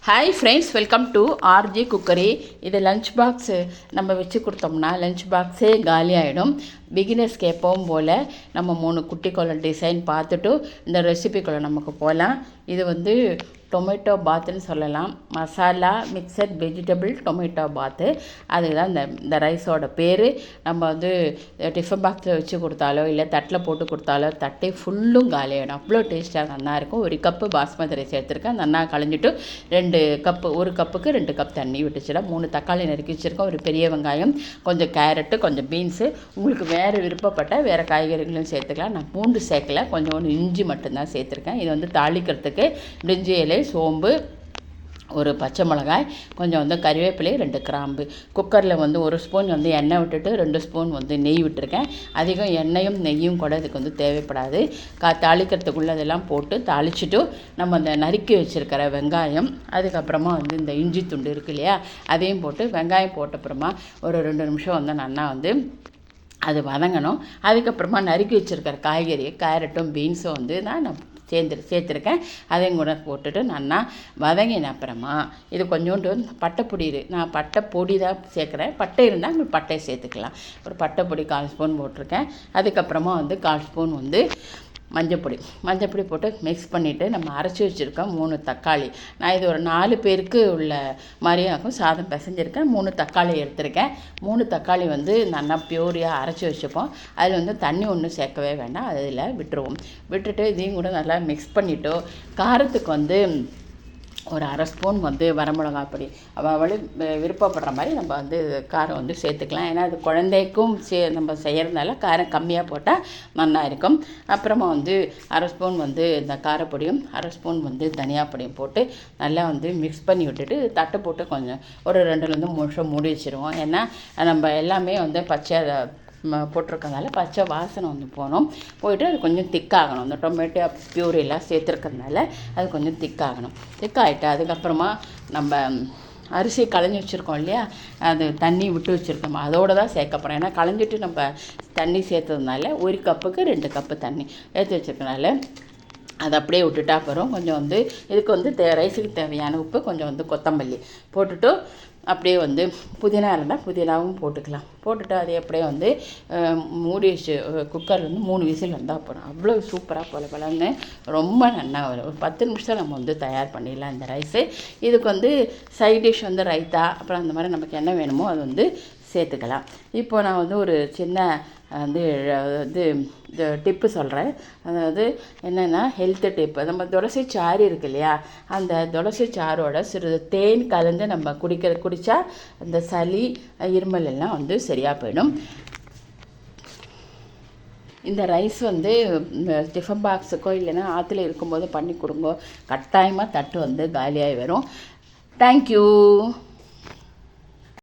Hi friends, welcome to R G cookery. இது lunch box நம்ம வச்சு கொடுத்தோம்னா லஞ்ச் பாக்ஸே காலி ஆகிடும். பிகினர்ஸ்க்கு எப்பவும் போல் நம்ம 3 குட்டிக்குள்ள டிசைன் பார்த்துட்டு இந்த ரெசிபிக்குள்ளே நமக்கு போகலாம். இது வந்து டொமேட்டோ பாத்துன்னு சொல்லலாம். மசாலா மிக்சட் வெஜிடபிள் டொமேட்டோ பாத்து. அதுதான் இந்த ரைஸோட பேர். நம்ம வந்து டிஃபன் பாக்ஸில் வச்சு கொடுத்தாலோ இல்லை தட்டில் போட்டு கொடுத்தாலோ தட்டே ஃபுல்லும் காலியாகிடும். அவ்வளோ டேஸ்ட்டாக நல்லாயிருக்கும். 1 கப்பு பாஸ்மதி ரைஸ் எடுத்துருக்கேன். நல்லா களைஞ்சிட்டு 2 கப்பு, 1 கப்புக்கு 2 கப் தண்ணி விட்டுச்சிடும். 3 தக்காளி நறுக்கி வச்சுருக்கோம். ஒரு பெரிய வெங்காயம், கொஞ்சம் கேரட்டு, கொஞ்சம் பீன்ஸு. உங்களுக்கு வேறு விருப்பப்பட்ட வேறு காய்கறிகளும் சேர்த்துக்கலாம். நான் பூண்டு சேர்க்கல, கொஞ்சம் இஞ்சி மட்டும்தான் சேர்த்துருக்கேன். இது வந்து தாளிக்கிறதுக்கு பிரிஞ்சி இலை, சோம்பு, ஒரு பச்சை மிளகாய், கொஞ்சம் வந்து கறிவேப்பிலை, 2 கிராம்பு. குக்கரில் வந்து 1 ஸ்பூன் வந்து எண்ணெய் விட்டுட்டு 2 ஸ்பூன் வந்து நெய் விட்டுருக்கேன். அதிகம் எண்ணெயும் நெய்யும் கூட இதுக்கு வந்து தேவைப்படாது. தாளிக்கிறதுக்குள்ளே இதெல்லாம் போட்டு தாளிச்சுட்டு நம்ம அந்த நறுக்கி வச்சுருக்கிற வெங்காயம், அதுக்கப்புறமா வந்து இந்த இஞ்சி துண்டு இருக்கு இல்லையா, அதையும் போட்டு வெங்காயம் போட்டப்புறமா ஒரு 2 நிமிஷம் வந்து நல்லா வந்து அது வதங்கணும். அதுக்கப்புறமா நறுக்கி வச்சுருக்கிற காய்கறி, கேரட்டும் பீன்ஸும் வந்து நான் சேர்த்துருக்கேன். அதையும் கூட போட்டுட்டு நல்லா வதங்கின அப்புறமா இது கொஞ்சோண்டு பட்டைப்பொடி, நான் பட்டைப்பொடி தான் சேர்க்குறேன். பட்டை இருந்தால் உங்களுக்கு பட்டையை சேர்த்துக்கலாம். ஒரு பட்டைப்பொடி 1/4 ஸ்பூன் போட்டிருக்கேன். அதுக்கப்புறமா வந்து 1/4 ஸ்பூன் வந்து மஞ்சப்பொடி போட்டு மிக்ஸ் பண்ணிவிட்டு நம்ம அரைச்சி வச்சுருக்கோம் 3 தக்காளி. நான் இது ஒரு 4 பேருக்கு உள்ள மாதிரியாகும் சாதம் பிசைஞ்சிருக்கேன். 3 தக்காளி எடுத்திருக்கேன். 3 தக்காளி வந்து நல்லா பியூரியாக அரைச்சி வச்சுப்போம். அதில் வந்து தண்ணி ஒன்றும் சேர்க்கவே வேண்டாம். அதில் விட்டுட்டு இதையும் கூட நல்லா மிக்ஸ் பண்ணிவிட்டு காரத்துக்கு வந்து ஒரு 1/2 ஸ்பூன் வந்து வரமிளகா பொடி, அவள் விருப்பப்படுற மாதிரி நம்ம வந்து காரம் வந்து சேர்த்துக்கலாம். ஏன்னா அது குழந்தைக்கும் நம்ம செய்கிறதுனால காரம் கம்மியாக போட்டால் நல்லா இருக்கும். அப்புறமா வந்து 1/2 ஸ்பூன் வந்து இந்த காரப்பொடியும் 1/2 ஸ்பூன் வந்து தனியா பொடியும் போட்டு நல்லா வந்து மிக்ஸ் பண்ணி விட்டுட்டு தட்டை போட்டு கொஞ்சம் ஒரு 2-3 நிமிஷம் மூடி வச்சுருவோம். ஏன்னா நம்ம எல்லாமே வந்து பச்சை போட்டிருக்கறதுனால பச்சை வாசனை வந்து போயிட்டு அது கொஞ்சம் திக்காகணும். அந்த டொமேட்டோ பியூரிலாம் சேர்த்துருக்கறதுனால அது கொஞ்சம் திக்காகிட்டு அதுக்கப்புறமா நம்ம அரிசி களைஞ்சி வச்சுருக்கோம் இல்லையா, அது தண்ணி விட்டு வச்சுருக்கோம், அதோடு தான் சேர்க்க போகிறோம். ஏன்னா களைஞ்சிட்டு நம்ம தண்ணி சேர்த்ததுனால 1 கப்புக்கு 2 கப்பு தண்ணி எடுத்து வச்சுருக்கனால அதை அப்படியே விட்டுட்டா போகிறோம். கொஞ்சம் வந்து இதுக்கு வந்து ரைஸுக்கு தேவையான உப்பு, கொஞ்சம் வந்து கொத்தமல்லி போட்டுட்டு அப்படியே வந்து புதினா இருந்தால் புதினாவும் போட்டுட்டு அதை அப்படியே வந்து மூடி வச்சு குக்கரில் வந்து 3 விசில் வந்தால் போகிறோம். அவ்வளோ சூப்பராக பலன்னு ரொம்ப நல்லா வரும். ஒரு 10 நிமிஷம் நம்ம வந்து தயார் பண்ணிடலாம் இந்த ரைஸு. இதுக்கு வந்து சைட் டிஷ் வந்து ரைத்தா, அப்புறம் அந்த மாதிரி நமக்கு என்ன வேணுமோ அது வந்து சேர்த்துக்கலாம். இப்போ நான் வந்து ஒரு சின்ன வந்து இந்த டிப்பு சொல்கிறேன். அதாவது என்னென்னா ஹெல்த்து டிப்பு. நம்ம துளசி சாறு இருக்கு இல்லையா, அந்த துளசி சாரோட சிறிது தேன் கலந்து நம்ம குடித்தா அந்த சளி, இருமல் எல்லாம் வந்து சரியாக போயிடும். இந்த ரைஸ் வந்து டிஃபன் பாக்ஸுக்கோ இல்லைன்னா ஆற்றுல இருக்கும்போது பண்ணி கொடுங்க. கட்டாயமாக தட்டு வந்து காலியாகி வரும். தேங்க்யூ.